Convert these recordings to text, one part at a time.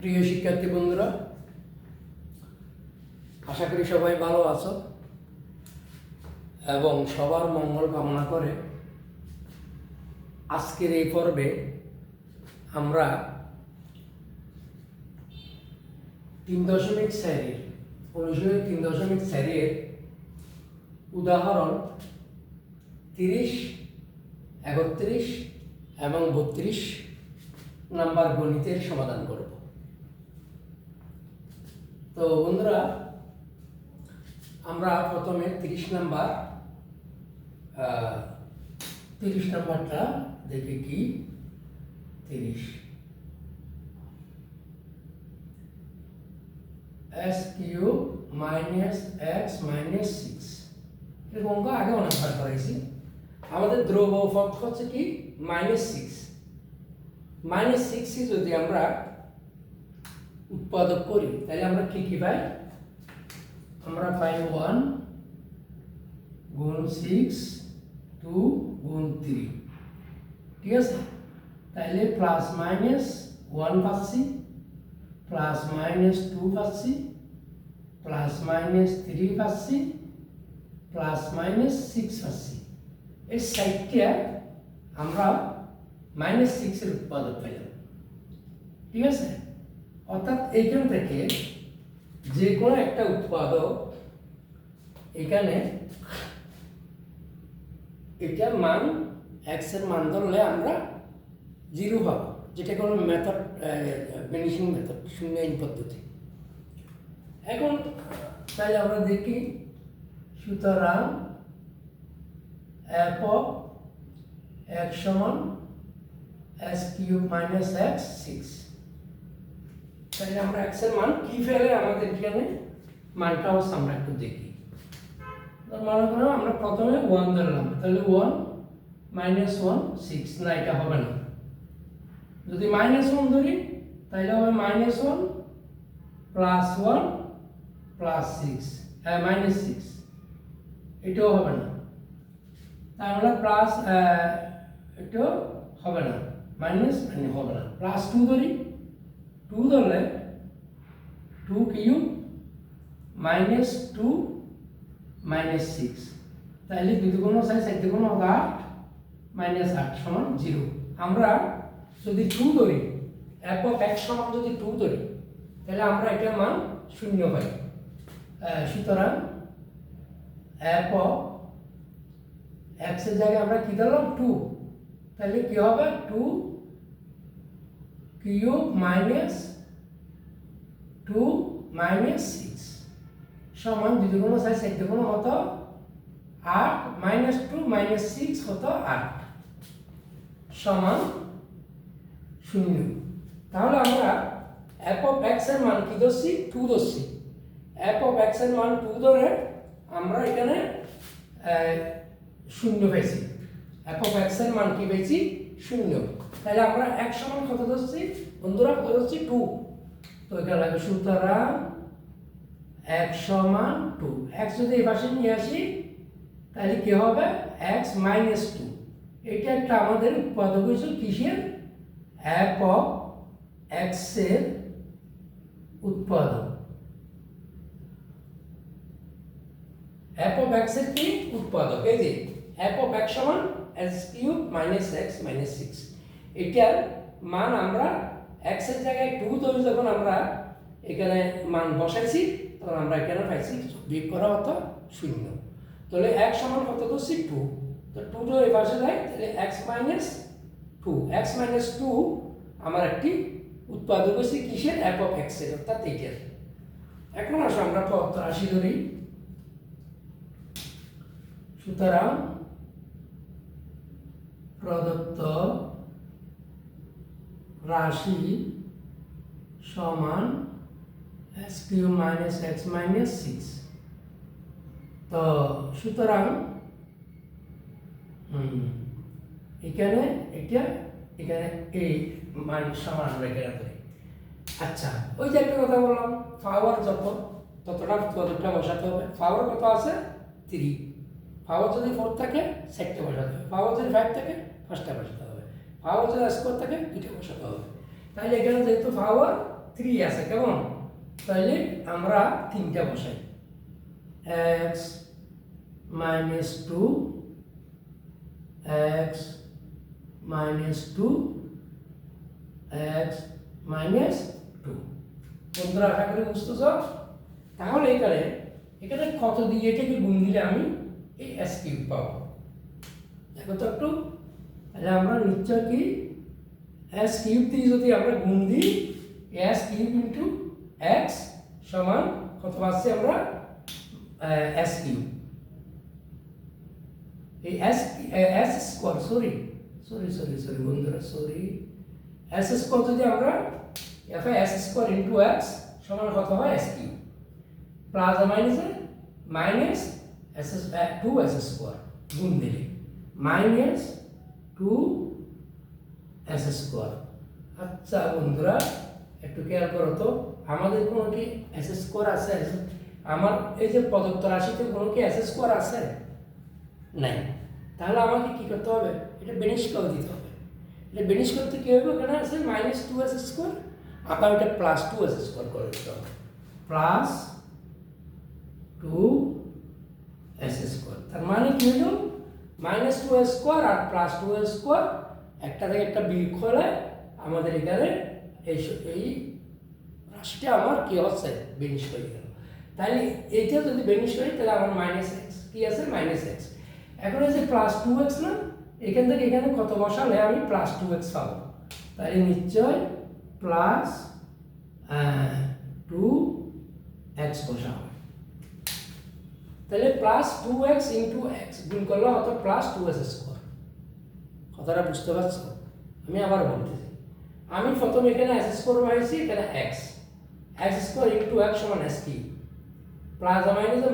প্রিয় শিক্ষার্থী বন্ধুরা, আশা করি সবাই ভালো আছো এবং সবার মঙ্গল কামনা করে আজকের এই পর্বে আমরা 3.4 অনুশীলনী 3.4 উদাহরণ 30, 31 এবং 32 নাম্বার গণিতের সমাধান করব। তো বন্ধুরা, আমরা প্রথমে 30 নাম্বারটা দেখি কি 30 s cube minus x minus 6 এরকম অঙ্ক আগে অনেকবার করেছি। আমাদের ধ্রুব পদ হচ্ছে কি -6। -6 যদি আমরা উৎপাদক করি তাহলে আমরা কি কি পাই? আমরা পাই 1 গুণ 6, 2 গুণ 3, ঠিক আছে? তাহলে প্লাস মাইনাস 1 পাচ্ছি, প্লাস মাইনাস 2 পাচ্ছি, প্লাস মাইনাস 3 পাচ্ছি, প্লাস মাইনাস 6 পাচ্ছি। এই সাইডটা আমরা -6 এর উৎপাদক পেলাম, ঠিক আছে? অর্থাৎ এইখান থেকে যে কোনো একটা উৎপাদক এখানে এটার মান এক্স এর মান ধরলে আমরা 0 পাবো, যেটা কোনো মেথড ভ্যানিশিং মেথড, শূন্যায়ন পদ্ধতি। এখন তাহলে আমরা দেখি, সুতরাং f of x সমান s কিউব মাইনাস এক্স 6। তাহলে আমরা x এর মান কি ফেলে আমাদের এখানে মানটা হচ্ছে আমরা একটু দেখি। মনে করো আমরা প্রথমে 1 ধরলাম, তাহলে 1 মাইনাস 1 6, না এটা হবে না। যদি -1 ধরি তাহলে হবে -1 প্লাস 1 প্লাস 6, মাইনাস 6, এটাও হবে না। তাহলে প্লাস এটাও হবে না, মাইনাস হবে না। প্লাস 2 ধরি, 2 ধরলে 2 কিউব মাইনাস 2 মাইনাস 6, তাহলে 2 দুগুণ 6, 4 দুগুণ 8, মাইনাস 8 সমান 0। আমরা যদি 2 ধরি, f of x সমান যদি 2 ধরি তাহলে আমরা এটার মান 0 পাই। সুতরাং f of x এর জায়গায় আমরা কি ধরলাম 2, তাহলে কি হবে 2 কিউব মাইনাস 2 মাইনাস 6 সমান 2 দুগুণ 6, 4 দুগুণ হতো 8, মাইনাস 2 মাইনাস 6 হতো 8 সমান 0। তাহলে আমরা f of x এর মান কি ধরছি? 2 ধরছি। f of x এর মান 2 ধরে আমরা এখানে 0 পেয়েছি। f of x এর মান কি পেয়েছি? 0। তাহলে আমরা x সমান কত ধরছি বন্ধুরা? কত ধরছি? 2। তো এখানে লাগবে সুতরাং x সমান 2। x যদি এই পাশে নিয়ে আসি তাহলে কি হবে? x minus 2। এটা একটা আমাদের উৎপাদক হয়েছে কিসের? f of x এর উৎপাদক। f of x এর কি উৎপাদক? এই যে f of x সমান s cube minus x minus 6। এটার মান আমরা x এর জায়গায় 2 ধরে যখন আমরা এখানে মান বসাইছি তখন আমরা এখানে পাইছি বিয়োগ করা হতো 0। তাহলে x সমান কত ধরছি? 2। তো 2 তো এই পাশে যায়, তাহলে x মাইনাস 2, x মাইনাস 2 আমার একটি উৎপাদক হচ্ছে কিসের? f of x এর, অর্থাৎ এইটার। এখন আসো আমরা পদ রাশি ধরি। সুতরাং প্রদত্ত রাশি সমান s cube minus x minus 6। তো সুতরাং এখানে এটা এখানে এই মান সমান আমরা এখানে ধরি। আচ্ছা, ওই যে একটা কথা বললাম, পাওয়ার ততটা উৎপাদকটা বসাতে হবে। পাওয়ার কত আছে? 3। পাওয়ার যদি 4 থাকে 4টা বসাতে হবে, পাওয়ার যদি 5 থাকে 5টা বসাতে হবে, পাওয়ার যদি স্কোয়ার থাকে 2টা বসাতে হবে। তাহলে এখানে যেহেতু পাওয়ার 3 আছে কেমন, তাহলে আমরা 3টা বসাই, x minus 2 x minus 2 x minus 2। বন্ধুরা আশা করি বুঝতেছ। তাহলে এখানে কত দিয়ে এটাকে গুণ দিলে আমি এই s কিউব পাবো, দেখো তো একটু। তাহলে আমরা নিশ্চয় কি s কিউব দিয়ে যদি আমরা গুণ দিই, s কিউব ইন্টু x সমান কত পাচ্ছি আমরা, s কিউব। এই s স্কোয়ার সরি বন্ধুরা s স্কোয়ার যদি আমরা s স্কোয়ার ইন্টু x সমান কত হয়, s cube plus minus s 2s square গুণ দিলে মাইনাস 2s স্কোয়ার। আচ্ছা বন্ধুরা একটু খেয়াল করো তো, আমাদের কোনো কি s স্কোয়ার আছে? আমার এই যে প্রদত্ত রাশিতে কোনো কি s স্কোয়ার আছে? নাই। তাহলে আমাকে কি করতে হবে, এটা বেনিশ করে দিতে হবে। এটা বেনিশ করতে কী হবে, ওখানে আছে মাইনাস 2s স্কোয়ার, আবার এটা প্লাস 2s স্কোয়ার করে দিতে হবে, প্লাস 2s স্কোয়ার। তার মানে কি হলো, মাইনাস 2s স্কোয়ার আর প্লাস 2s স্কোয়ার একটা থেকে একটা বিয়োগ হলে আমাদের এখানে এই রাশিটা আমার কি হচ্ছে, বেনিশ হয়ে গেল। তাহলে এইটা যদি বেনিশ করি তাহলে আমার মাইনাস এক্স কি আছে, মাইনাস এক্স। এখন এই যে প্লাস 2x না, এখান থেকে এখানে কত বসালে আমি প্লাস 2x পাবো, তাহলে নিশ্চয় প্লাস 2x বসাবো। তাহলে প্লাস 2x ইন্টু এক্স গুণ করলে হতো প্লাস 2s স্কোয়ার। কথাটা বুঝতে পারছো? আমি আবার বলতেছি, আমি প্রথম এখানে s স্কোয়ার পাইছি, এখানে x স্কোয়ার ইন্টু এক্স সমান s cube plus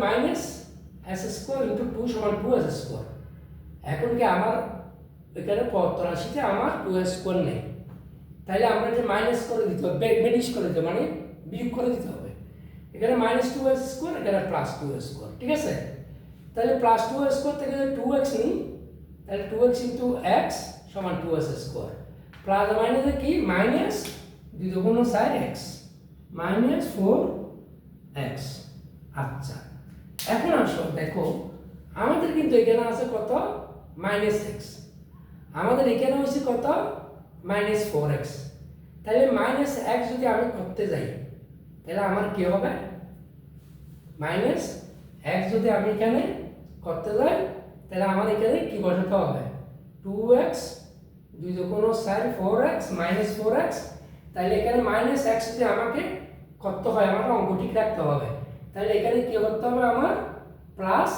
minus s square into 2 সমান 2s স্কোয়ার। এখন কি আমার এখানে প্রদত্ত রাশিতে আমার 2s স্কোয়ার নেই, তাহলে আমরা এটা মাইনাস করে দিতে হবে, বেনিশ করে দিতে মানে বিয়োগ করে দিতে হবে। এখানে মাইনাস 2s স্কোয়ার, এখানে প্লাস 2s স্কোয়ার, ঠিক আছে? তাহলে প্লাস 2s স্কোয়ার থেকে যদি 2x নিই, তাহলে 2x ইন্টু এক্স সমান 2s স্কোয়ার প্লাস মাইনাসে কি মাইনাস 2 দুগুণ 4x মাইনাস 4x। আচ্ছা এখন আসো দেখো, আমাদের কিন্তু এখানে আছে কত, মাইনাস এক্স, আমাদের এখানে হচ্ছে কত, মাইনাস 4x। তাহলে মাইনাস এক্স যদি আমি করতে যাই তাহলে আমার কি হবে, মাইনাস এক্স যদি আমি এখানে করতে যাই তাহলে আমার এখানে কি বসাতে হবে, 2x 2 দুগুণ 4 4x মাইনাস 4x। তাহলে এখানে মাইনাস এক্স যদি আমাকে করতে হয়, আমাকে অঙ্ক ঠিক রাখতে হবে, তাহলে এখানে কি করতে হবে, আমার প্লাস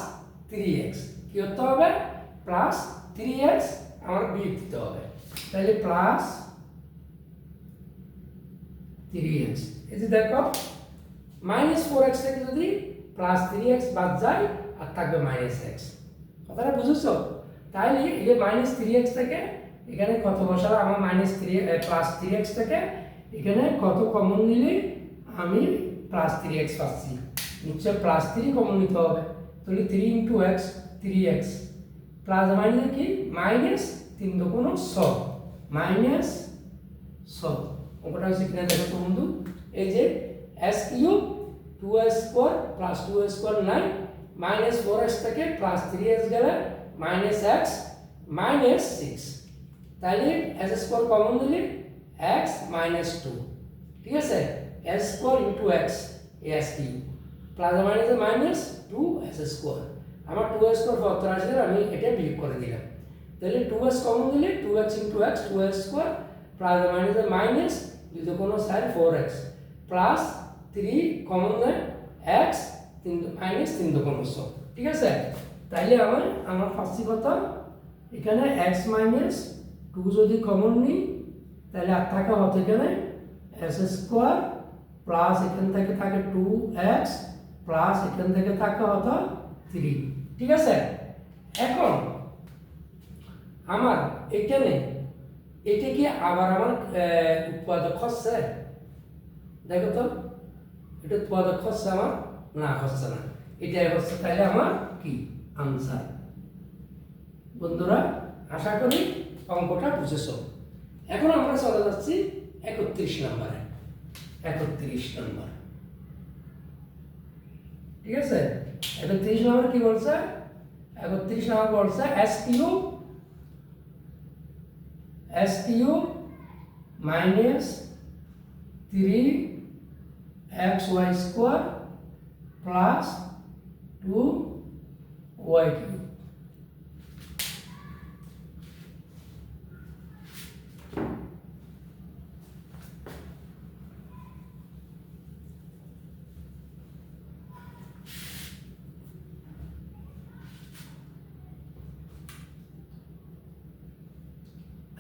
3x কি করতে হবে, প্লাস 3x আমার বিয়োগ দিতে হবে। তাহলে প্লাস 3x, এই যে দেখো মাইনাস 4x থেকে যদি প্লাস 3x বাদ যায় আর থাকবে মাইনাস x। কথাটা বুঝেছো? তাহলে এই যে মাইনাস 3x থেকে এখানে কত বসাবো, আমার মাইনাস 3 প্লাস 3x থেকে এখানে কত কমন নিলে আমি প্লাস 3x পাচ্ছি, নিশ্চয় প্লাস 3 কমন নিতে হবে। তাহলে 3 into x 3x plus minus কি মাইনাস 3 দুগুণ 6 মাইনাস 6। অঙ্কটা হচ্ছে কিনা দেখো তো বন্ধু, এই যে s cube 2s square plus 2s square 9 minus 4x থেকে প্লাস 3x গেলে মাইনাস x মাইনাস 6। তাহলে s স্কোয়ার কমন দিলে x মাইনাস 2, ঠিক আছে? s square into x s cube plus minus 2s square, আমার 2s স্কোয়ার প্রদত্ত রাশিতে আমি এটা বিয়োগ করে দিলাম। তাহলে 2s কমন দিলে 2x into x 2s square plus minus 2 দুগুণ 4 4x প্লাস 3 কমন দেয় x মাইনাস 3 দুগুণ 6, ঠিক আছে? তাইলে আমার পাচ্ছি কত, এখানে x মাইনাস 2 যদি কমন নিই তাহলে আর থাকে হতো এখানে s স্কোয়ার প্লাস এখান থেকে থাকে 2x প্লাস এখান থেকে থাকে হতো 3, ঠিক আছে? এখন আমার এখানে এটা কি আবার আমার উৎপাদক হচ্ছে, দেখো তো এটা উৎপাদক হচ্ছে আমার, না হচ্ছে না, এটাই হচ্ছে। তাহলে আমার কি আনসার। বন্ধুরা আশা করি অঙ্কটা বুঝেছ। এখন আমরা চলে যাচ্ছি 31 নম্বরে। 31 নম্বর। ঠিক আছে, 31 নম্বর কি বলছে? 31 নম্বর বলছে s cube minus 3xy square plus 2y cube.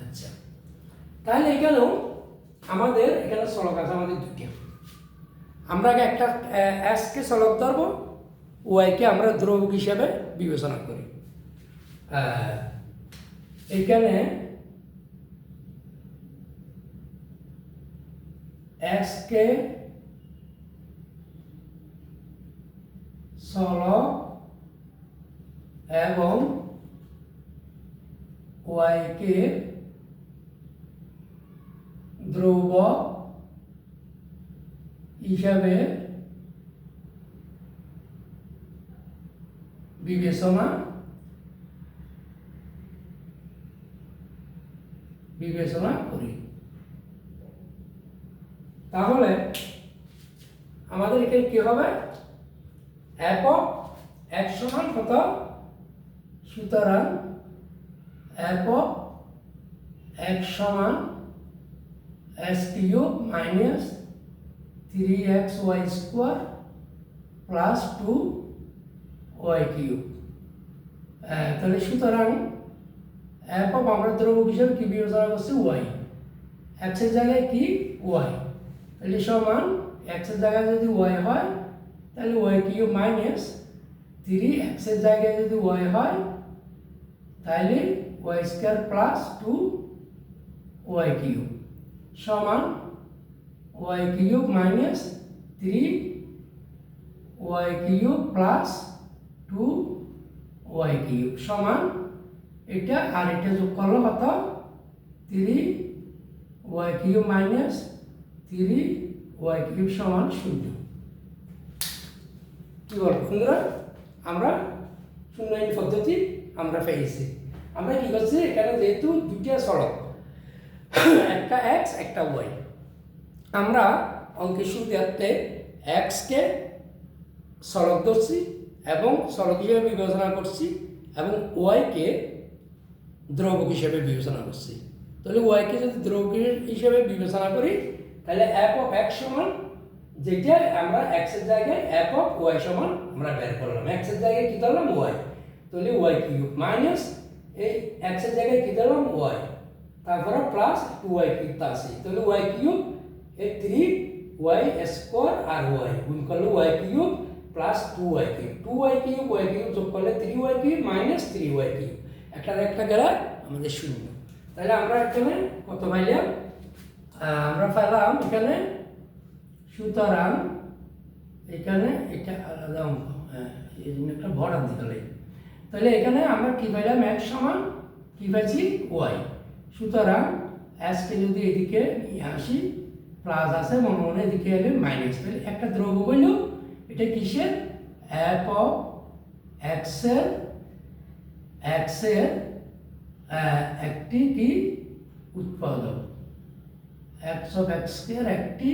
আচ্ছা, তাহলে এখানেও আমাদের এখানে সলক আছে আমাদের দুটি। আমরা একটা s কে সলক ধরবো, y কে আমরা ধ্রুবক হিসেবে বিবেচনা করি। এখানে s কে সলক এবং y কে ধ্রুবক হিসাবে বিবেচনা করি। তাহলে আমাদের এখানে কি হবে? f of x সমান কত? সুতরাং f of x সমান s cube minus 3xy square plus 2y cube. তাহলে সুতরাং f of আমরা ধ্রুবক হিসেবে কি বিবেচনা করছি? y। x এর জায়গায় কি? y। তাহলে সমান x এর জায়গায় যদি y হয় তাহলে y কিউব মাইনাস 3x এর জায়গায় যদি y হয় তাহলে y square plus 2y cube সমান y cube minus 3y cube plus 2y cube সমান এটা আর এটা যোগ করলে কত? 3y cube minus 3y cube সমান 0। কি বল বন্ধুরা? আমরা শূন্যায়ন পদ্ধতি আমরা পেয়েছি। আমরা কি করছি? এখানে যেহেতু দুইটা সলক, একটা x একটা y, আমরা অঙ্কের শুরুতে x কে সলক ধরছি এবং সলক হিসেবে বিবেচনা করছি এবং y কে ধ্রুবক হিসেবে বিবেচনা করছি। তাহলে y কে যদি ধ্রুবক হিসেবে বিবেচনা করি তাহলে f of x সমান, যেটা আমরা x এর জায়গায় f of y সমান আমরা বের করলাম। x এর জায়গায় কি ধরলাম? y। তাহলে y কিউব মাইনাস এই x এর জায়গায় কি ধরলাম? y, তারপরে প্লাস 2y কিউব আছে। তাহলে y কিউব এই 3y স্কয়ার আর y গুণ করলে y cube plus 2y cube, 2y cube y cube যোগ করলে 3y cube minus 3y cube. একটা গেলে আমাদের 0। তাহলে আমরা এখানে কত পাইলাম? আমরা পেলাম এখানে, সুতরাং এখানে এটা আলাদা অঙ্ক, এই জন্য একটা বড় দিতে লাগে। তাহলে এখানে আমরা কি পাইলাম? x সমান কি পাইছি? y। সুতরাং s কে যদি এদিকে নিয়ে আসি, প্লাস আছে মনে মনে এদিকে এলে মাইনাস, তাহলে একটা ধ্রুবক হইল এটা কিসের? f of x এর একটি কি উৎপাদক, x of x এর একটি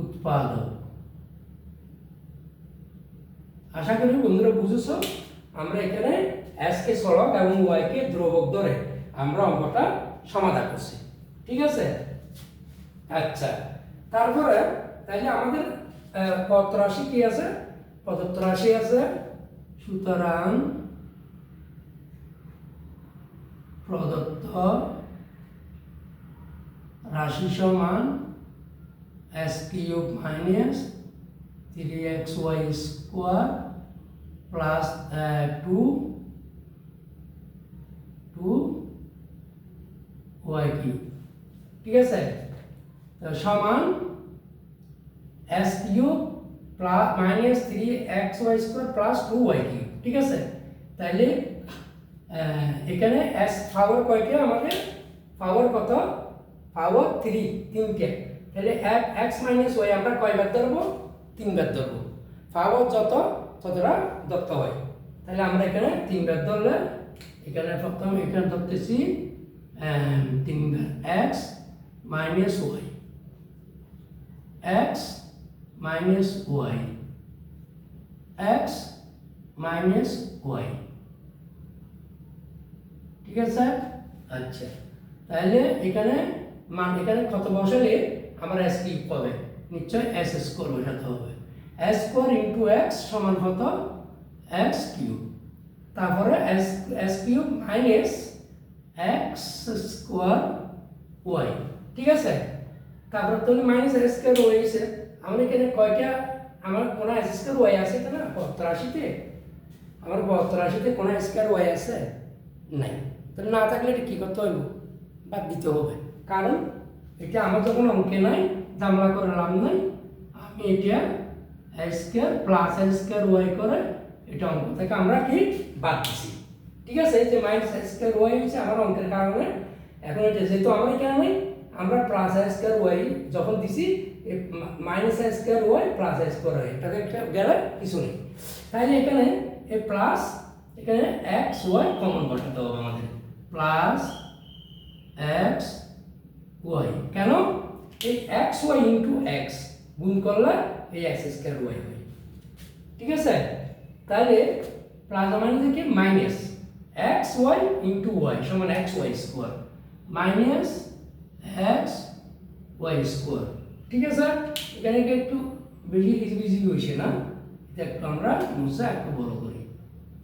উৎপাদক। আশা করি বন্ধুরা বুঝেছ। আমরা এখানে s কে সলক এবং y কে ধ্রুবক ধরে আমরা অঙ্কটা সমাধান করছি। ঠিক আছে? আচ্ছা, তারপরে তাহলে আমাদের পদ রাশি কি আছে? প্রদত্ত রাশি আছে। সুতরাং প্রদত্ত রাশি সমান s cube minus 3xy square plus 2y cube. ঠিক আছে? সমান s cube plus minus 3xy square plus 2y cube. ঠিক আছে? তাহলে এখানে s পাওয়ার কয়টা? আমাদের পাওয়ার কত? পাওয়ার 3, তিনটে। তাহলে এক্স মাইনাস ওয়াই আমরা কয়বার ধরবো? 3 বার ধরবো। পাওয়ার যত ততটা ধরতে হয়। তাহলে আমরা এখানে 3 বার ধরলে এখানে প্রথম এখানে ধরতেছি 3 বার x minus Y, x minus Y, x minus y. ঠিক আছে? আচ্ছা, তাহলে এখানে মান এখানে কত বসালে আমার এস কিউব পাবে? নিশ্চয় এস স্কোয়ার বসাতে হবে। এস স্কোয়ার ইন্টু এক্স সমান কত? X cube. তারপরে x cube minus x square y. ঠিক আছে? তারপরে তো মাইনাস এস স্কোয়ার ওয়াই আছে। আমার এখানে কয়টা আমার কোন এস স্কোয়ার ওয়াই আছে না 82-তে? আমার 82-তে কোন এস স্কোয়ার ওয়াই আছে? নাই। তাহলে না থাকলে এটা কী করতে হবে? বাদ দিতে হবে। কারণ এটা আমার যখন অঙ্কে নাই, জামলা করে লাভ নাই, আমি এটা এ স্কোয়ার প্লাস এ স্কোয়ার ওয়াই করে এটা অঙ্ক থেকে আমরা কি বাদ দিছি। ঠিক আছে? এই যে মাইনাস এ স্কোয়ার ওয়াই হচ্ছে আমার অঙ্কের কারণে। এখন এটা যেহেতু আমার এখানে নেই, আমরা প্লাস এ স্কোয়ার ওয়াই যখন দিছি মাইনাস এ স্কোয়ার ওয়াই প্লাস এ স্কোয়ার ওয়াই এটাকে একটা গেলে কিছু নেই। তাইলে এখানে এই প্লাস এখানে এক্স ওয়াই কমন বসাতে হবে আমাদের। প্লাস এক্স ওয়াই, কেন? এই এক্স ওয়াই ইন্টু এক্স গুণ করলে এই এক্স স্কোয়ার ওয়াই হয়। ঠিক আছে? তাহলে প্লাস মানে কি minus x Y into y সমান x y square minus x y square. ঠিক আছে? এখানে একটু বেশি বিজি হয়েছে না? এটা একটু আমরা মুছে একটু বড় করি,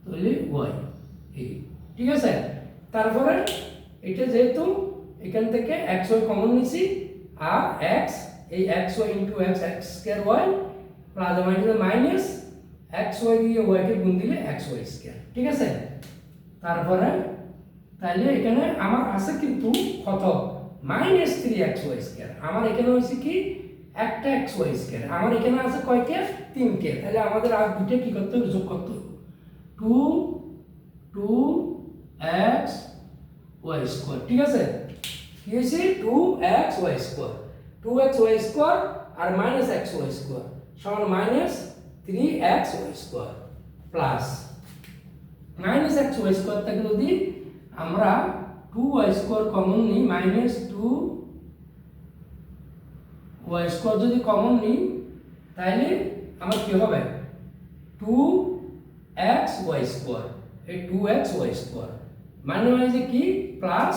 তাহলে ওয়াই এই। ঠিক আছে? তারপরে এটা যেহেতু এখান থেকে এক্স ওয়াই কমন নিছি, আর এক্স এই X Y into X X square Y plus minus x Y দিয়ে ওয়াইকে গুণ দিলে এক্স ওয়াই স্কোয়ার। ঠিক আছে? তারপরে তাহলে এখানে আমার আছে কিন্তু কত? Minus 3x Y square. আমার এখানে হয়েছে কি একটা এক্স ওয়াই স্কোয়ার। আমার এখানে আছে কয়টা? 3কে। তাহলে আমাদের আর দুটো কি করতে হবে? যোগ করতে হবে। 2x y square. ঠিক আছে? কি হয়েছে? 2x y square. 2x y square আর মাইনাস এক্স ওয়াই স্কোয়ার সমান minus 3x Y square plus minus x y square থেকে যদি আমরা 2y স্কোয়ার কমন নিই, মাইনাস 2y স্কোয়ার যদি কমন নিই তাহলে আমার কি হবে? 2x y square. এই 2x ওয়াই স্কোয়ার মানে যে কি plus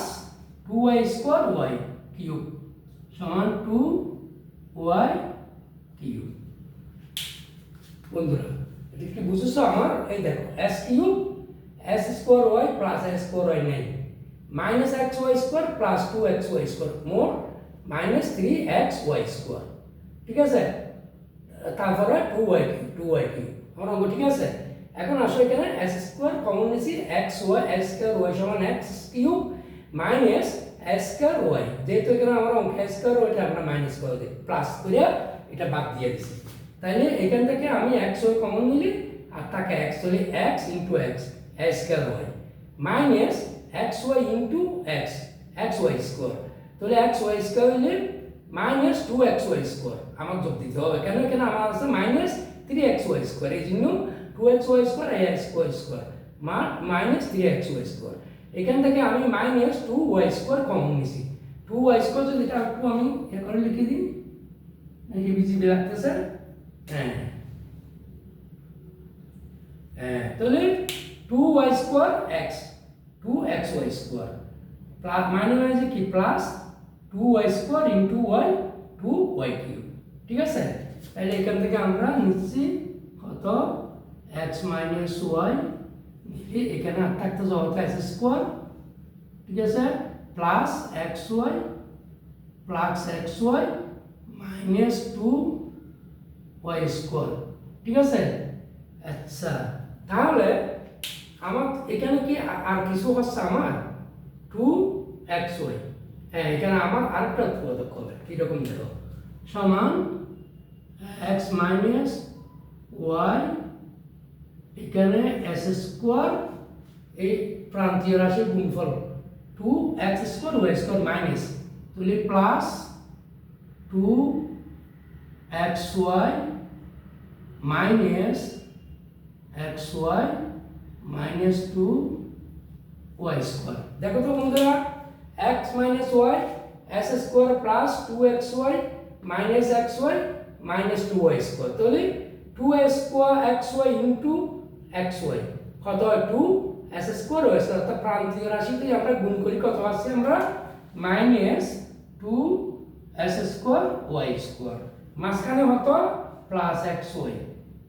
2y square Y cube সমান 2y কিউব। বন্ধুরা এটা কি বুঝেছো আমার? এই দেখো s cube s square Y plus s square y নাই, minus x y square plus 2x y square মোট মাইনাস 3x ওয়াই স্কোয়ার। ঠিক আছে? তারপরে 2y কিউব আমার অঙ্ক। ঠিক আছে? এখন আসো এখানে s স্কোয়ার কমন নিছি, x Y s square Y সমান x cube minus s square Y. যেহেতু এখানে আমার অঙ্ক s স্কোয়ার ওয়াইটা আমরা মাইনাস করে দিই, প্লাস করে এটা বাদ দিয়ে দিছি। তাইলে এখান থেকে আমি x ওয়াই কমন নিলি আর তাকে x হলে x into x s square Y minus xy into x Y square. তাহলে x ওয়াই স্কোয়ার হলে মাইনাস 2xy স্কোয়ার আমার যোগ দিতে হবে। কেন? কেন আমার আছে মাইনাস 3xy স্কোয়ার, এই জন্য 2xy স্কোয়ার আর xy square minus 3xy square. এখান থেকে আমি মাইনাস 2y স্কোয়ার কমন নিছি। 2y স্কোয়ার যদি এটা একটু আমি এ করে লিখে দিই, নাকি বিজিবি লাগতেছে? হ্যাঁ হ্যাঁ, তাহলে 2y square x 2xy square plus minus কি plus 2y square into y 2y cube. ঠিক আছে? তাহলে এখান থেকে আমরা নিচ্ছি কত? x মাইনাস y নিলে এখানে থাকতে যাওয়া x স্কোয়ার। ঠিক আছে? Plus xy plus xy minus 2y square. ঠিক আছে? আচ্ছা, তাহলে আমার এখানে কি আর কিছু হচ্ছে? আমার 2xy, হ্যাঁ এখানে আমার আরেকটা উৎপাদক হবে কিরকম দেখো, সমান x মাইনাস ওয়াই এখানে s স্কোয়ার এই প্রান্তীয় রাশির গুণফল 2x square Y square minus তুলি plus 2xy minus xy minus 2y square। দেখো তো বন্ধুরা, x minus y s square plus 2xy minus xy minus 2y square, তাহলে 2 square xy into xy কত হয় 2 s square y square, অর্থাৎ প্রান্তীয় রাশিতে আমরা গুণ করি কত আসছে আমরা minus 2 s square y square, মাঝখানে হতো প্লাস xy।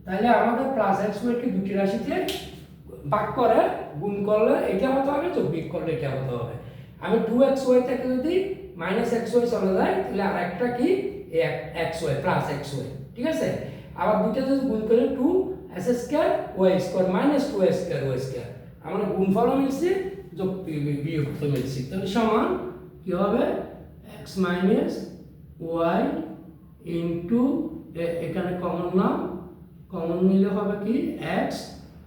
তাহলে আমাদের প্লাস xy কে দুটি রাশিতে ভাগ করে গুণ করলে এটা হতে হবে, তো বিয়োগ করলে এটা হতে হবে। আমি 2xy থেকে যদি -xy চলে যায় তাহলে আর একটা কি xy প্লাস xy, ঠিক আছে। আবার দুটো যদি গুণ করে 2s square y square - 2s square y square, আমরা গুণফল মিলছে যোগ বিয়োগফল মিলছে, তাহলে সমান কি হবে x y ইনটু এখানে কমন নাও, কমন নিলে হবে কি x,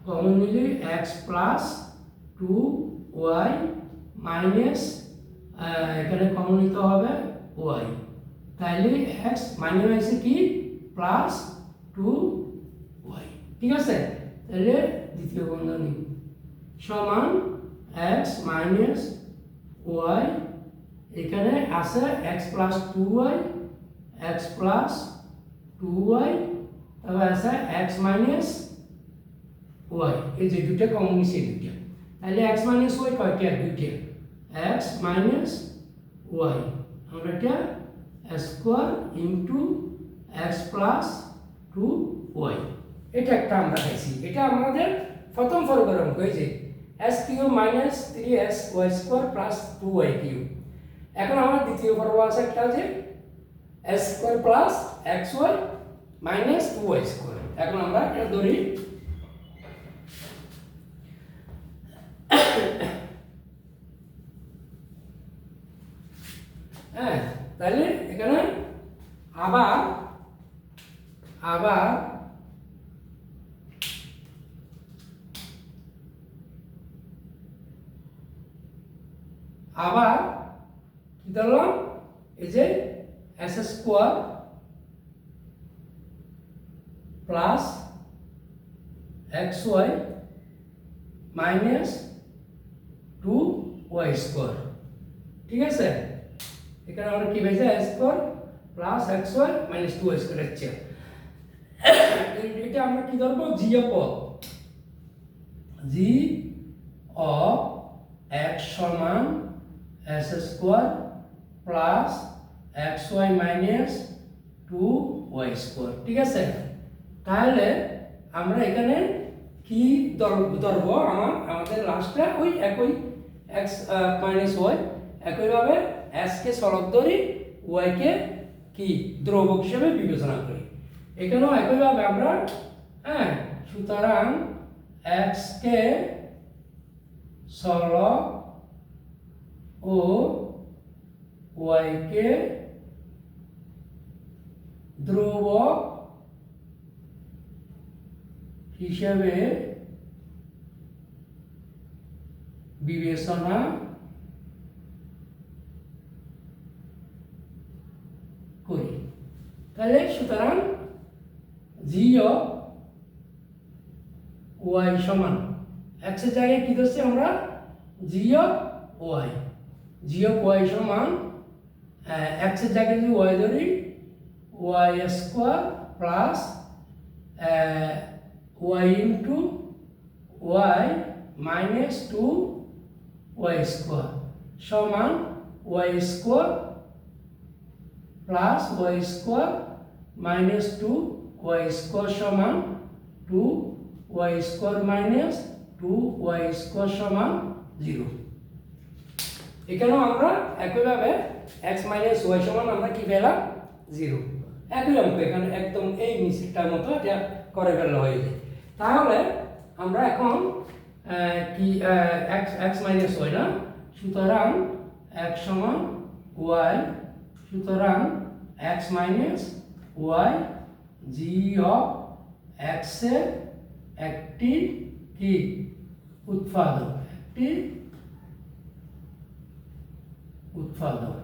কমন নিলে x প্লাস 2y মাইনাস এখানে কমন নিতে হবে y, তাইলে x মাইনাস কি প্লাস 2y, ঠিক আছে। তাহলে দ্বিতীয় বন্ধনী সমান x মাইনাস y, এখানে আছে x plus 2y, x plus 2y, তারপর আছে x মাইনাস y, এই যে দুটো কমন নিছে দুটো, তাহলে x মাইনাস y কয়টা দুটো, x মাইনাস y, আমরা এটা square into x plus 2y, এটা একটা আমরা পাইছি। এটা আমাদের প্রথম বর্গের অঙ্ক, এই যে s cube minus 3s y square plus 2y cube. এখন আমার দ্বিতীয় বর্গ আছে একটা যে s square plus xy minus 2y square. এখন আমরা এটা ধরি, হ্যাঁ, তাহলে এখানে আবার আবার আবার কি ধরলাম, এই যে s square plus xy minus 2y square, ঠিক আছে। এখানে আমরা কি পেয়েছি s square plus xy minus 2y square হচ্ছে, এটা আমরা কি ধরবো g অফ x সমান s square plus xy minus 2y square, ঠিক আছে। তাহলে আমরা এখানে কি ধরবো, আমাদের লাস্টে ওই একই x মাইনাস y, একইভাবে s কে সরল ধরি, y কে কি ধ্রুবক হিসেবে বিবেচনা করি। এখানেও একইভাবে আমরা, হ্যাঁ, সুতরাং x কে সরল ও y কে ধ্রুবক হিসেবে বিবেচনা করি। তাহলে সুতরাং g অফ y সমান x এর জায়গায় কি ধরছি আমরা g অফ y সমান x এর জায়গায় যদি y ধরি y square plus y into y minus 2y square সমান y square plus y square minus 2y square সমান 2y square minus 2y square সমান 0। এখানেও আমরা একইভাবে x মাইনাস y সমান আমরা কি পেলাম 0, একই অঙ্ক এখানে একদম এই নিচেরটার মতো এটা করে ফেলা হয়ে যায়। তাহলে আমরা এখন কি x মাইনাস y না, সুতরাং x সমান y, সুতরাং x মাইনাস y g অফ x এর একটি কি উৎপাদক, একটি উৎপাদক,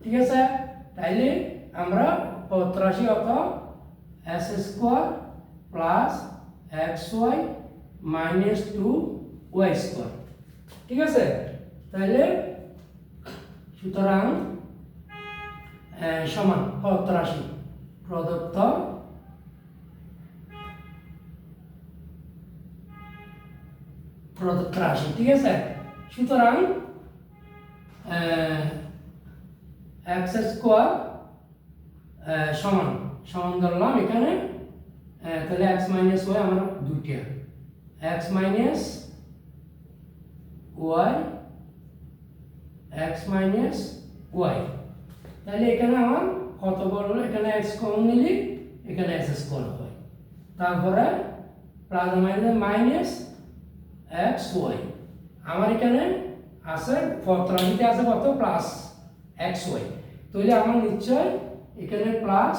ঠিক আছে। তাইলে আমরা পদার্থ রাশি অত S square plus X Y minus 2y square, ঠিক আছে? তাহলে সুতরাং সমান পদার্থ রাশি প্রদত্ত রাশি, ঠিক আছে? সুতরাং এক্স স্কোয়ার সমান সমান ধরলাম এখানে, তাহলে এক্স মাইনাস ওয়াই আমার দুইটা, X minus Y, x minus Y. তাহলে এখানে আমার কত বললো, এখানে এক্স কমন নিলে এখানে এক্স স্কোয়ার হয়, তারপরে plus minus minus x Y. আমার এখানে আছে পত্রাশিতে আছে কত প্লাস এক্স ওয়াই, তাহলে আমার নিশ্চয় এখানে প্লাস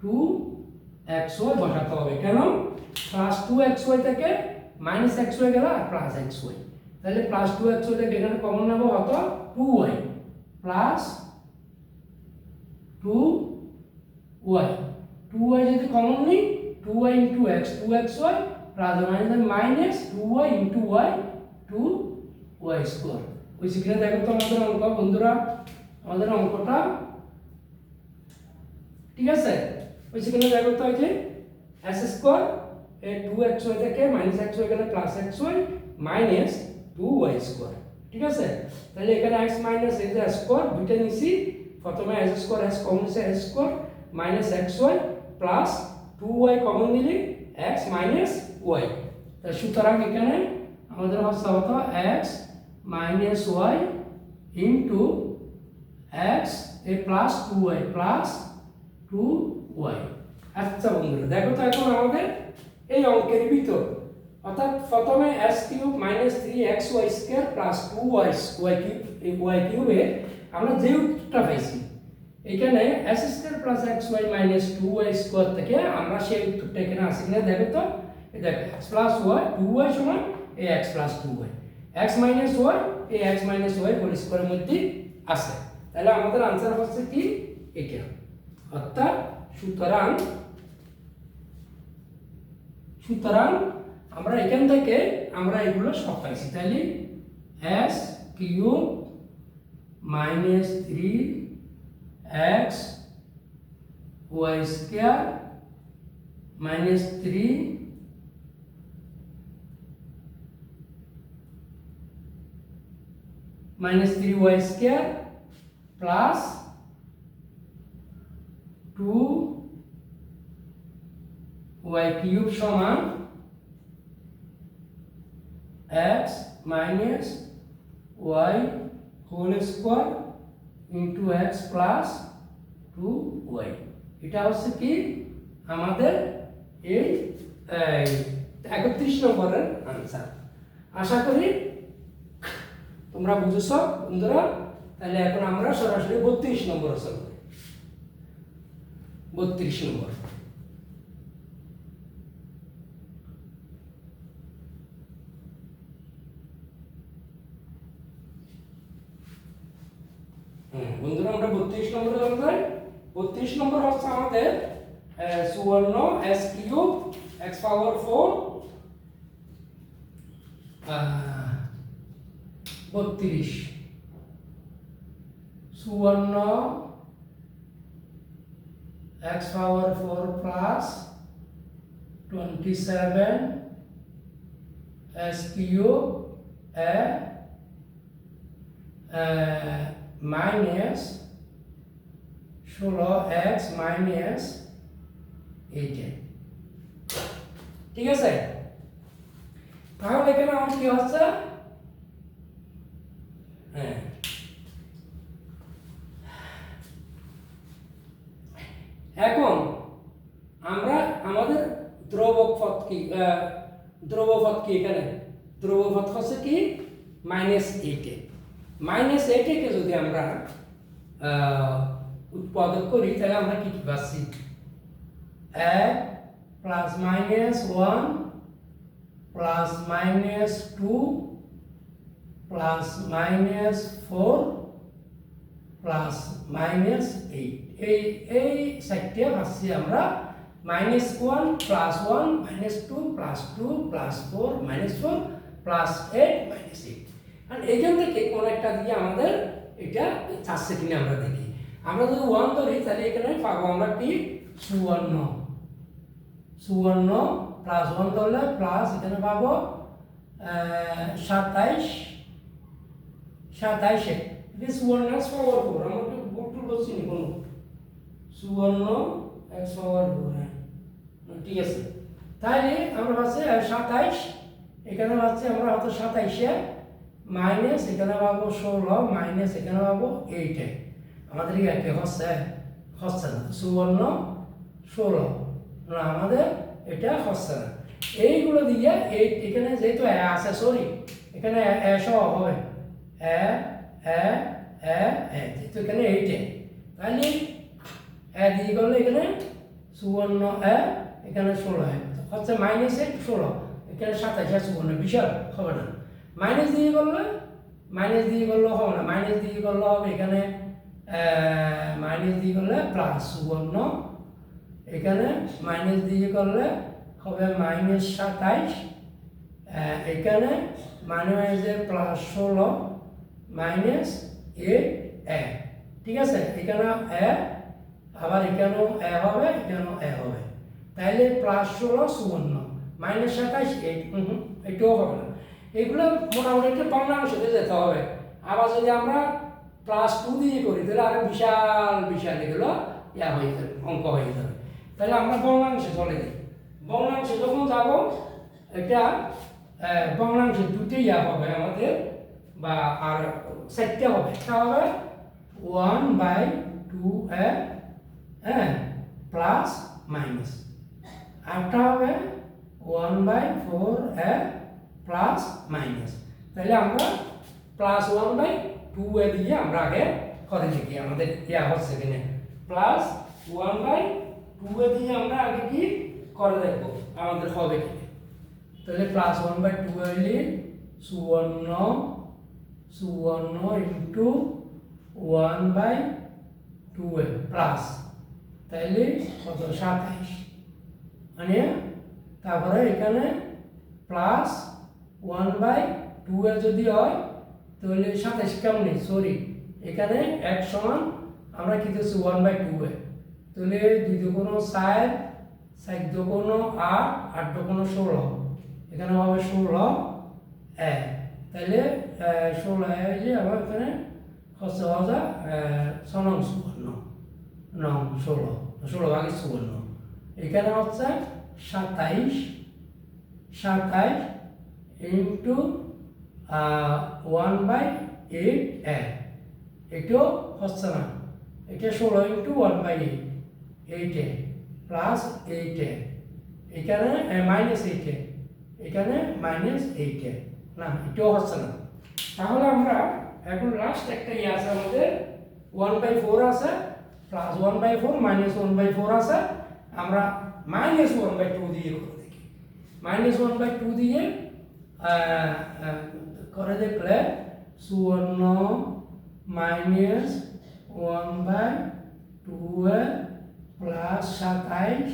2xy বসাতে হবে, কেন প্লাস 2xy থেকে মাইনাস xy গেল আর প্লাস xy, তাহলে প্লাস 2xy থেকে এখানে কমন নেব কত 2y প্লাস 2y, 2y যদি কমন নিই 2y into x 2xy plus minus 2y into y 2y square. ওই সেখানে দেখো তো আমাদের অঙ্ক বন্ধুরা, আমাদের অঙ্কটা ঠিক আছে? ওই সেখানে দেখো তো এই যে এস স্কোয়ার এই 2xy থেকে মাইনাস xy এখানে plus xy minus 2y square, ঠিক আছে? তাহলে এখানে x মাইনাস x স্কোয়ার দুইটা নিছি, প্রথমে s স্কোয়ার s কমন নিছে s square minus xy plus 2y common নিলে x মাইনাস y। তাহলে সুতরাং এখানে আমাদের হচ্ছে হতো x মাইনাস y ইনটু x এ প্লাস 2y প্লাস 2y। আচ্ছা বন্ধুরা দেখো তো এখন আমাদের এই অঙ্কের ভিতর, অর্থাৎ প্রথমে s cube minus 3xy square plus 2y cube, এই y কিউবে আমরা যে উত্তরটা পাইছি এখানে s square plus xy minus 2y square থেকে আমরা সেই উত্তরটা এখানে আসে কিনা দেখো তো। এই দেখো x প্লাস y 2y সমান এই x প্লাস 2y, x মাইনাস y এই x মাইনাস y হোল স্কয়ারের মধ্যে আছে। তাহলে আমাদের आंसर হচ্ছে কি এটা, অর্থাৎ সুতরাং আমরা এখান থেকে আমরা এগুলো সব পাইছি। তাহলে s cube minus 3x y square minus 3 মাইনাস 3y square plus 2y cube সমান x মাইনাস y whole square into x plus 2y। এটা হচ্ছে কি আমাদের এই 31 নম্বরের आंसर। আশা করি তোমরা বুঝছো বন্ধুরা। তাহলে এখন আমরা সরাসরি 32 নম্বর সলভ করি। 32 নম্বর বন্ধুরা আমরা 32 নম্বরে সলভ করি। 32 নম্বর হচ্ছে আমাদের সুবর্ণ s কিউব x পাওয়ার 4 32 সুবর্ণ x power 4 plus 27 s cube minus 16x minus 18, ঠিক আছে? তাহলে এখানে আমার কি হচ্ছে, এখন আমরা আমাদের দ্রবপদ কি এখানে দ্রবপদ হচ্ছে কি মাইনাস 8, মাইনাস 8 কে যদি আমরা উৎপাদক করি তাহলে আমরা কি পাচ্ছি, এক plus minus 1 plus minus 2 plus minus 4 plus minus eight এই সাইডটা পাচ্ছি আমরা -1 + 1 -2 + 2 + 4 -4 + 8 -8 আর এইখান থেকে কোন একটা দিয়ে আমাদের এটা চাচ্ছে কিনা আমরা দেখি আমরা যদি 1 ধরি তাহলে এখানে পাবো আমরা কি 54 +1 ধরলে প্লাস এখানে পাবো 27 this 1 x power 4 আমরা একটু বুট বলছি নি কোন 54 x power 4 ঠিক আছে তাহলে আমরা পাচ্ছি 27 এখানে পাচ্ছি আমরা হয়তো 27 এ মাইনাস এখানে পাবো 16 মাইনাস এখানে পাবো 8 আমাদের কি একটা হচ্ছে না 54 16 না আমাদের এটা হচ্ছে না এইগুলো দিয়ে এখানে যেহেতু আছে সরি এখানে সহ হবে যেহেতু এখানে 8 তাহলে দিয়ে করলে এখানে 54 এখানে 16 হচ্ছে -16 এখানে 27 54 বিশাল হবে না মাইনাস দিয়ে করলে হবে না মাইনাস দিয়ে করলে হবে এখানে মাইনাস দিয়ে করলে প্লাস 54 এখানে মাইনাস দিয়ে করলে হবে -27 এখানে মাইনাসের প্লাস 16 -8 ঠিক আছে এখানে আবার এখানেও হবে এখানেও হবে তাইলে প্লাস 16 54 -27 এটাও হবে না এগুলো মোটামুটি একটা ভগ্নাংশতে যেতে হবে আবার যদি আমরা +2 দিয়ে করি তাহলে আরো বিশাল এগুলো হয়ে যাবে অঙ্ক হয়ে যাবে তাহলে আমরা ভগ্নাংশে চলে যাই ভগ্নাংশে যখন যাব এটা ভগ্নাংশে দুটো হবে আমাদের বা আর সেটটা হবে একটা হবে 1/2 প্লাস মাইনাস আরটা হবে 1/4 প্লাস মাইনাস তাহলে আমরা +1/2 দিয়ে আমরা আগে করে দেখি আমাদের হচ্ছে কিনা +1/2 দিয়ে আমরা আগে কি করে দেখবো আমাদের হবে কি তাহলে +1/2 হইলে 54 ইনটু 1/2 প্লাস তাইলে কত 27 মানে তারপরে এখানে প্লাস 1/2 যদি হয় তাহলে 27 কেমন সরি এখানে এক সমান আমরা কি দিচ্ছি 1/2 তাহলে 2 দুগুণ 4 4 দুগুণ 8 8 দুগুণ 16 এখানে হবে 16 তাহলে 16 যে আবার এখানে হচ্ছে হবে 6 নং 16 ভাগে 54 এখানে হচ্ছে 27 ইন্টু 1/8 এটাও হচ্ছে না এটা 16 ইন্টু 1/8 8 প্লাস 8 এখানে -8 এখানে -8 না এটাও হচ্ছে না তাহলে আমরা এখন লাস্ট একটা আছে আমাদের 1/4 আছে প্লাস 1/4 -1/4 আছে আমরা -1/2 দিয়ে করে দেখি -1/2 দিয়ে করে দেখলে 54 -1/2 প্লাস 27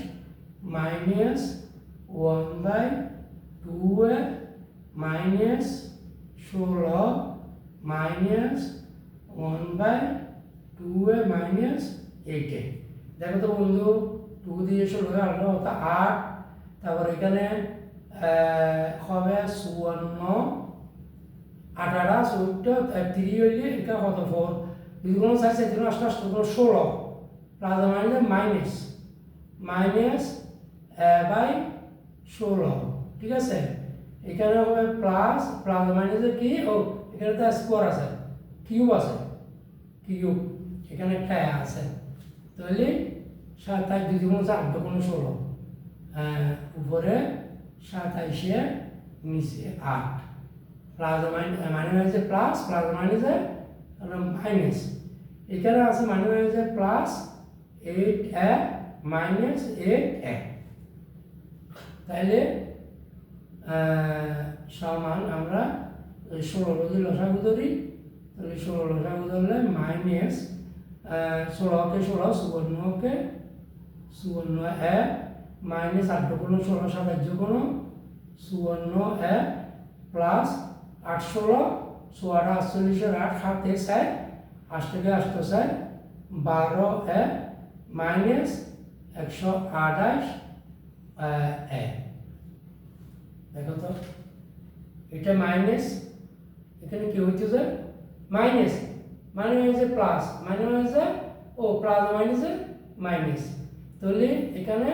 -1/2 -16 -1/2 -8 দেখো তো বন্ধু 2 দিয়ে 16 আলো হতো 8 তারপর এখানে হবে 54 18 14 3 হইলে এটা কত 4 দুগুণ 4 4 দুগুণ 8 8 দুগুণ 16 প্লাস মাইনাস বাই 16 ঠিক আছে এখানে হবে প্লাস মাইনাসের কি ও এখানে তো স্কোয়ার আছে কিউব আছে কিউব এখানে একটা আছে তাহলে 27 2 দুগুণ 4 8 দুগুণ 16 উপরে 27 নিচে 8 প্লাস মাইনাসে প্লাস মাইনাসে মাইনাস এখানে আছে মাইনাসে প্লাস 8 মাইনাস 8 তাহলে সমান আমরা 16 যদি লসাগু ধরি তাহলে 16 লসাগু ধরলে মাইনাস 16কে 16 54কে 54 এক মাইনাস 8 কোনো 16 7 কোনো 54 এক প্লাস 8 16 16 48 8 7 6 8 থেকে 8 6 12 এক মাইনাস 128 এক দেখো তো এটা মাইনাস এখানে কি হইতেছে মাইনাস মানে হয়েছে প্লাস মানে হয়েছে ও প্লাস মাইনাসে মাইনাস তাহলে এখানে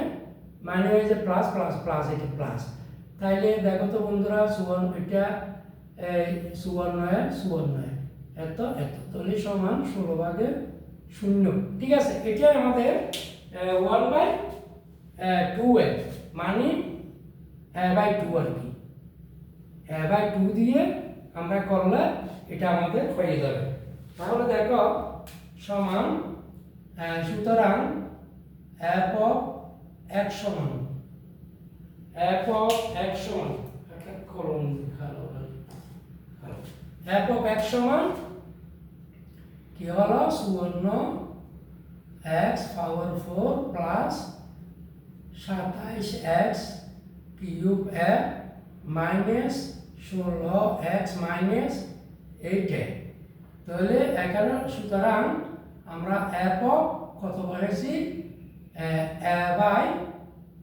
মানে হয়েছে প্লাস প্লাস প্লাস এটা প্লাস তাইলে দেখো তো বন্ধুরা সুবর্ণ এটা সুবর্ণ এত এত তাহলে সমান 16 ভাগে 0 ঠিক আছে এটা আমাদের 1/2 মানে বাই 2 আর কি বাই 2 দিয়ে আমরা করলে এটা আমাদের হয়ে যাবে তাহলে দেখো সমান সুতরাং f of x সমান f of x সমান একটা কলম দেখালো f of x সমান কি হলো সুবর্ণ x power 4 plus 27x cube f minus 16x minus 8 তাহলে এখানে সুতরাং আমরা f of কত বলেছি by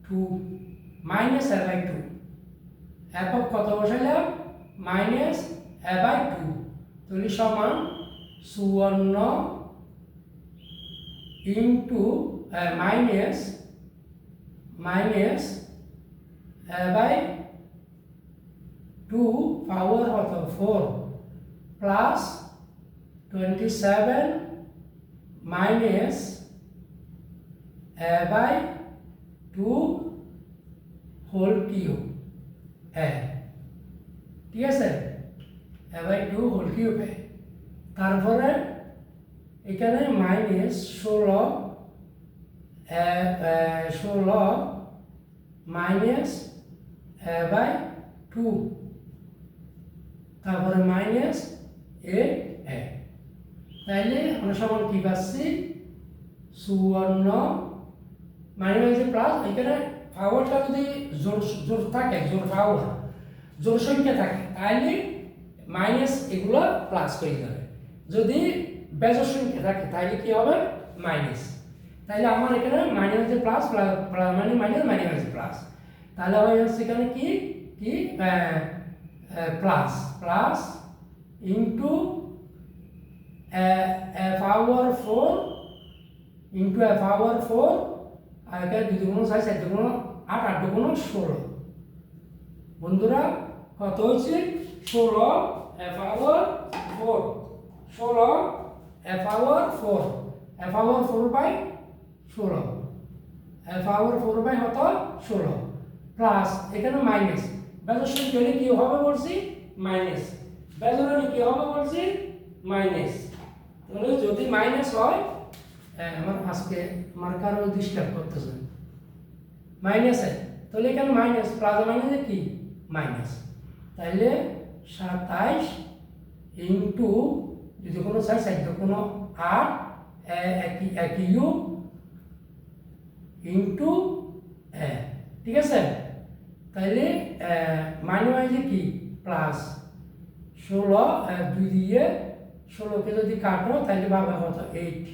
2 minus a by 2 f of কত বসাইলাম মাইনাস a বাই 2 তাহলে সমান 54 into minus a by 2 power কত 4 plus 27 minus a by 2 whole cube ঠিক আছে a by 2 হোল কিউব তারপরে এখানে মাইনাস 16 মাইনাস a by 2 তারপরে মাইনাস a তাইলে আমরা সমান কি পাচ্ছি সুবর্ণ মানে হচ্ছে প্লাস এখানে পাওয়ারটা যদি জোর থাকে জোর পাওয়ার জোর সংখ্যা থাকে তাহলে মাইনাস এগুলো প্লাস হয়ে যাবে যদি বেজোর সংখ্যা থাকে তাহলে কি হবে মাইনাস তাহলে আমার এখানে মাইনাস হচ্ছে প্লাস মানে মাইনাস মানে হচ্ছে প্লাস তাহলে হয়ে যাচ্ছে এখানে কি কি plus plus into a power 4 into a power 4 আর এটা 2 দুগুণ 6 4 দুগুণ 8 8 দুগুণ 16 বন্ধুরা কত হচ্ছে 16 a power 4 16 a power 4 a power 4 by 16 a power 4 by কত 16 প্লাস এখানে মাইনাস বেজোর সংখ্যা হলে কি হবে বলছি মাইনাস বেজোর হলে কি হবে বলছি মাইনাস তাহলে যদি মাইনাস হয় আমার আজকে মার্কারও ডিস্টার্ব করতেছে মাইনাস তাহলে এখানে মাইনাস প্লাস মাইনাসে কি মাইনাস তাহলে 27 ইনটু যদি কোনো 6 6 কোনো 8 একই ইউ ইনটু ঠিক আছে তাহলে মাইনাস কি প্লাস 16 2 দিয়ে 16 কে যদি কাটো তাহলে পাবে কত 8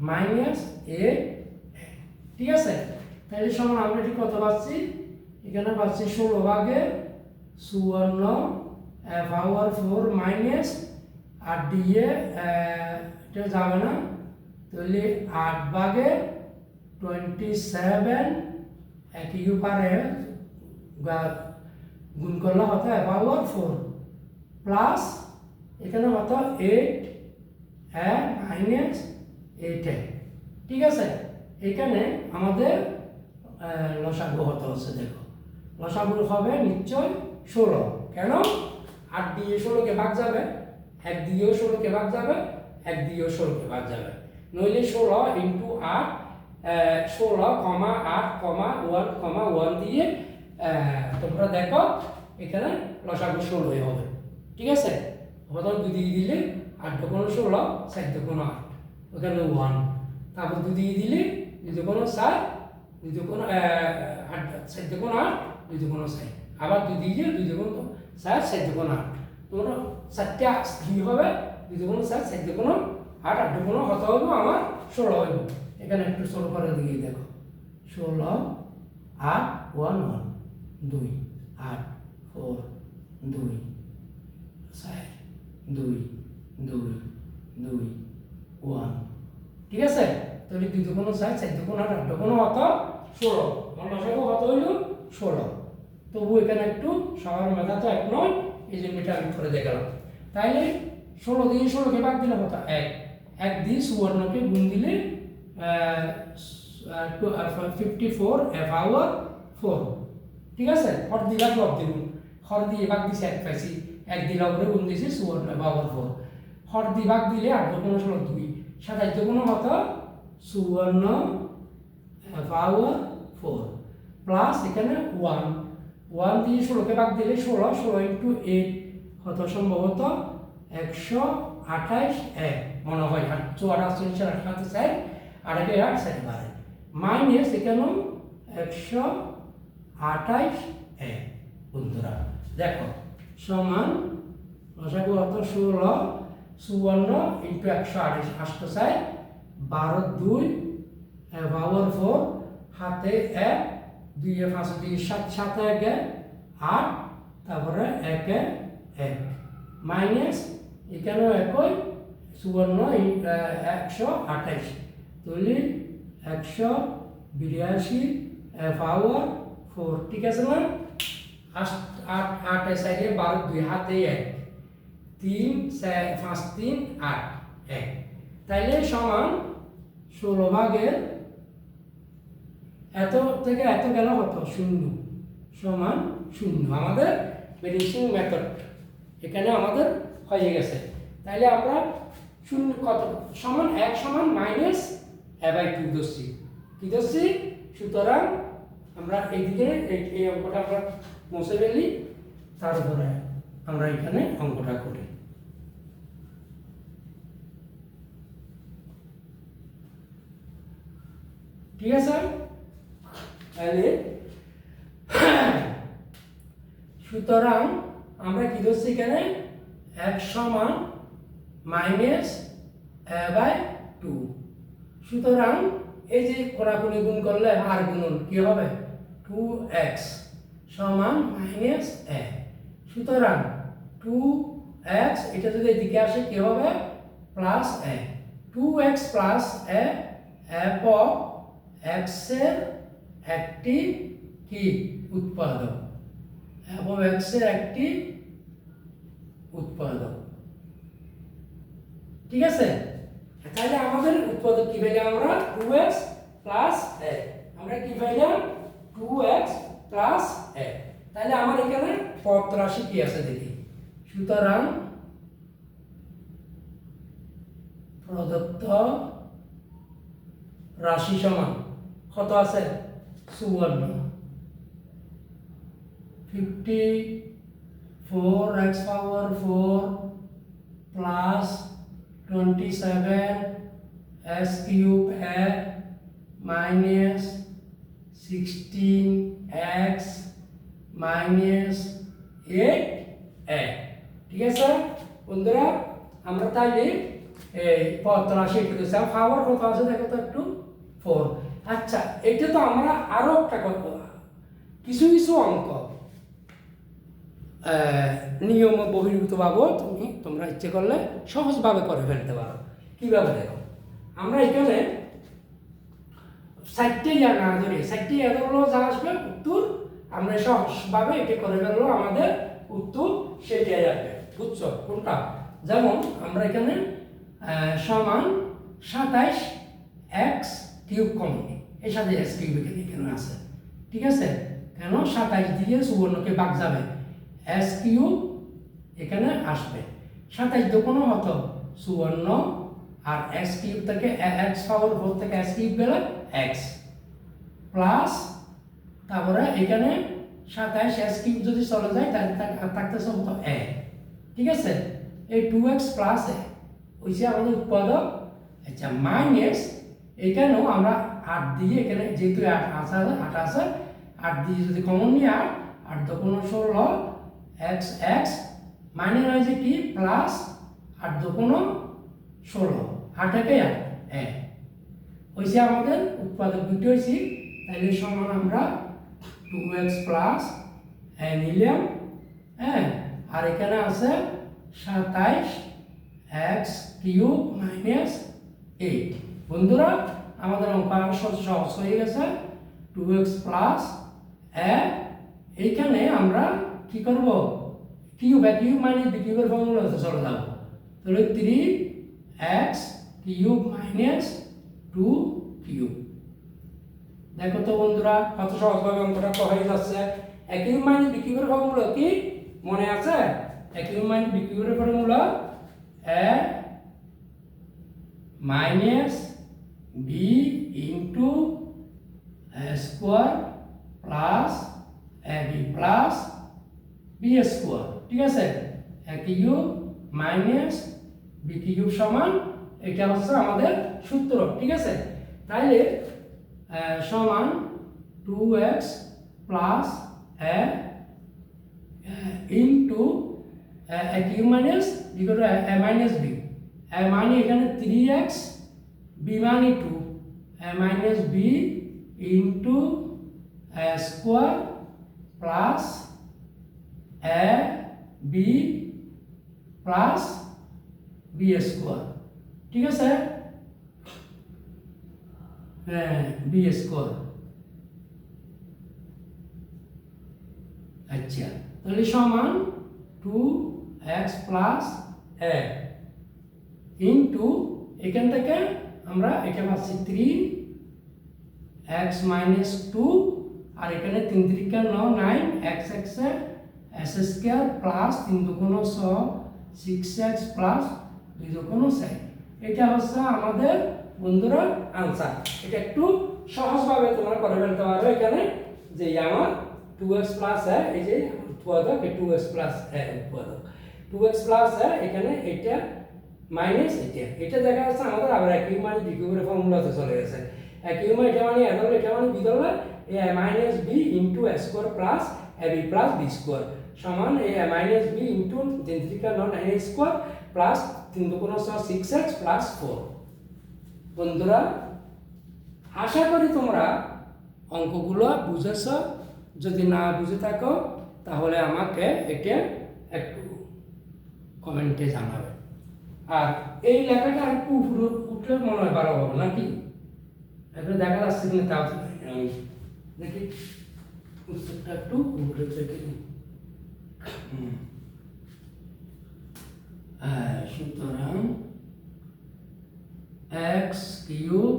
মাইনাস 8 ঠিক আছে তাহলে সমান আমরা ঠিক কত পাচ্ছি এখানে পাচ্ছি 16 ভাগে 54 পাওয়ার 4 মাইনাস 8 দিয়ে এটা যাবে না তাহলে 8 ভাগে 27 একই পারে গুণ করলে হতো পাওয়ার 4 প্লাস এখানে হতো 8 মাইনাস 8 ঠিক আছে এখানে আমাদের লসাগু হতে হচ্ছে দেখো লসাগু হবে নিশ্চয় 16 কেন 8 দিয়ে 16 কে ভাগ যাবে 1 দিয়েও 16 কে ভাগ যাবে 1 দিয়েও 16 কে ভাগ যাবে নইলে 16 ইনটু 8 16 কমা 8 কমা 1 কমা 1 দিয়ে তোমরা দেখো এখানে লসাগু 16 হবে ঠিক আছে, প্রথম 2 দিয়ে দিলে 8 দুগুণ 16, 4 দুগুণ 8, ওখানে 1, তারপর 2 দিয়ে দিলে 2 দুগুণ 4, 2 দুগুণ 8, 4 দুগুণ 8, 2 দুগুণ 4, আবার 2 দিয়ে 2 দুগুণ 4, 4 দুগুণ 8, তোমরা 4টা কি হবে, 2 দুগুণ 4, 4 দুগুণ 8, 8 দুগুণ কত হবে আমার 16 হবে। এখানে একটু 16 করে দিয়ে দেখো, 16, 8, 1, 1, 2, 8, 4, 2, 4, 2, 2, 2, 1, ঠিক আছে। তাহলে 2 দুগুণ 4, 4 দুগুণ 8, 8 দুগুণ কত 16, আমার লসাগু কত হইল 16। তবু এখানে একটু সবার মেধা তো এক নয়, এই জন্য এটা আমি করে দেখালাম। তাইলে 16 দিয়ে 16কে ভাগ দিলে কত 1, 1 দিয়ে সুবর্ণকে গুণ দিলে 54 পাওয়ার 4, ঠিক আছে। হর দিলা লব দিগুণ, হর দিয়ে ভাগ দিছে 1 পাইছি, 1 দিলা উপরে গুণ দিছে সুবর্ণ পাওয়ার 4, হর দিয়ে ভাগ দিলে 8 দুগুণ 16 2, 27 দুগুণ কত সুবর্ণ পাওয়ার 4 প্লাস এখানে 1, 1 দিয়ে 16কে ভাগ দিলে 16, 16 ইন্টু 8 কত সম্ভবত 128 মনে হয়, 84 হাতে 4 আর এটা 8 4 12 মাইনাস এখানে 128 বন্ধুরা দেখো সমান লসাগু কত 16 54 ইন্টু 128 12 2 পাওয়ার 4 হাতে 1 2 5 2 7 7 1 8 তারপরে 1 1 মাইনাস এখানেও একই 54 128 তাহলে 182 পাওয়ার 4, ঠিক আছে না। 8 8 সাইডে 12 2 হাতে 1 3 4 5 3 8 1, তাইলে সমান 16 ভাগের এত থেকে এত গেল কত 0 সমান 0। আমাদের ফিনিশিং মেথড এখানে আমাদের হয়ে গেছে। তাইলে আমরা 0 কত সমান 1 সমান মাইনাস a/2 ধরছি, কি ধরছি। সুতরাং আমরা এইদিকে এই অঙ্কটা আমরা মুছে ফেলি, তারপরে আমরা এখানে অঙ্কটা করি। ঠিক আছে, তাহলে সুতরাং আমরা কি ধরছি এখানে 1 সমান মাইনাস a/2। সুতরাং এই যে কোণাকুণি গুণ করলে আর গুণন কি হবে 2x সমান মাইনাস a। সুতরাং 2x এটা যদি এদিকে আসে কি হবে plus a, 2x plus a f of x এর একটি কি উৎপাদক, f of x এর একটি উৎপাদক, ঠিক আছে। তাহলে আমাদের উৎপাদক কি পেলাম আমরা 2x প্লাস a, আমরা কি পেলাম 2x প্লাস a। তাহলে আমার এখানে পদ রাশি কি আছে দেখি। সুতরাং প্রদত্ত রাশি সমান কত আছে 54, 54x power 4 plus 27 s cube a minus 16x minus 8a, ঠিক আছে বন্ধুরা। আমরা তাইলে এই পদ রাশি একটু দিচ্ছি, পাওয়ার কত আছে দেখো তো একটু 4। আচ্ছা এটা তো আমরা আরো একটা কথা, কিছু কিছু অঙ্ক নিয়ম বহির্ভূত ভাবে তোমরা ইচ্ছে করলে সহজভাবে করে ফেলতে পারো। কিভাবে দেখো, আমরা এখানে 4টে না ধরে 4টে ধরলো যা আসবে উত্তর, আমরা সহজভাবে এটা করে ফেললো, আমাদের উত্তর সেটাই আসবে, বুঝছো কোনটা। যেমন আমরা এখানে সমান 27x কিউব কমন, এর সাথে x কিউব এখানে আছে, ঠিক আছে। কেন 27 দিয়ে সুবর্ণকে ভাগ যাবে, s কিউব এখানে আসবে, 27 দুগুণ কত সুবর্ণ, আর x কিউব থেকে x পাওয়ার 4 থেকে s কিউব গেলে x প্লাস তারপরে এখানে 27 s কিউব যদি চলে যায় তাহলে থাকতেছে কত a, ঠিক আছে, এই 2x প্লাস এ ওই যে আমাদের উৎপাদক। আচ্ছা মাইনাস এখানেও আমরা 8 দিয়ে, এখানে যেহেতু 8 আছে 8 দিয়ে যদি কমন নিই 8 8 দুগুণ 16 এক্স এক্স মাইনাস হয়েছে কি প্লাস 8 দুগুণ 16 8 একে 8 হ্যাঁ হয়েছে আমাদের উৎপাদক দুটো হয়েছে। তাহলে সমান আমরা 2x প্লাস নিলাম হ্যাঁ, আর এখানে আছে 27 x কিউব মাইনাস 8। বন্ধুরা আমাদের অঙ্ক আরো সহজ হয়ে গেছে। 2x প্লাস এইখানে আমরা কি করব, কিউব মাইনাস বি কিউবের ফর্মুলাতে চলে যাব। তাহলে 3x কিউব মাইনাস 2 কিউব। দেখো তো বন্ধুরা কত সহজভাবে অঙ্কটা হয়ে যাচ্ছে। a কিউব মাইনাস বি কিউবের ফর্মুলা কি মনে আছে? a কিউব মাইনাস বি কিউবের formula a minus b into a square plus ab plus b square. ঠিক আছে, a cube minus b cube সমান এটা হচ্ছে আমাদের সূত্র। ঠিক আছে, তাইলে সমান 2x plus a into a cube minus b করে a মাইনাস b, a মানে এখানে 3x, b মানে 2, a minus b into a square plus a b plus b square. ঠিক আছে, b স্কয়ার। আচ্ছা তাহলে সমান 2x প্লাস a ইনটু এখান থেকে আমরা এটা পাচ্ছি 3x মাইনাস 2, আর এখানে 3 3 9 9 x x s square plus 3 দুগুণ 6 6x প্লাস 2 দুগুণ 6। এটা হচ্ছে আমাদের বন্ধুরা আনসার। এটা একটু সহজভাবে তোমরা করে ফেলতে পারো। এখানে যে আমার 2x প্লাস এই যে উৎপাদক 2x প্লাস উৎপাদক 2x প্লাস এখানে এটা মাইনাস এটা দেখা যাচ্ছে আমাদের আবার a কিউব মানে b কিউবের ফর্মুলাতে চলে গেছে। a কিউব মানে এটা মানে b ধরলে a minus b into a square plus ab plus b square সমান a minus b into 3 3 9 9 square plus 3 দুগুণ 6 6x প্লাস 4। বন্ধুরা আশা করি তোমরা অঙ্কগুলো বুঝেছ। যদি না বুঝে থাকো তাহলে আমাকে এটা একটু কমেন্টে জানাবে। আর এই লেখাটা একটু উঠলে মনে হয় ভালো হবে নাকি? এখন দেখা যাচ্ছে কিনা তাও আমি দেখি উত্তরটা একটু উপরে দেখি। সুতরাং x cube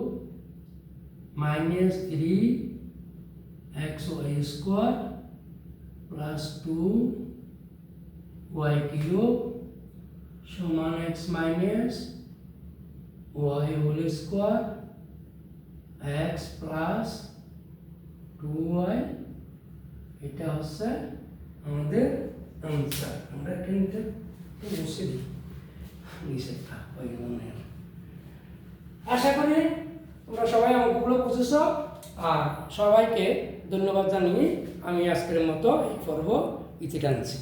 minus 3xy square plus 2y cube সমান x মাইনাস y whole square x plus 2y। এটা হচ্ছে আমাদের আনসার। আমরা কিন্তু বসে দিই নিচে ওই আশা করি তোমরা সবাই অঙ্কগুলো বুঝেছ। আর সবাইকে ধন্যবাদ জানিয়ে আমি আজকের মতো এই পর্ব ইতি টানছি।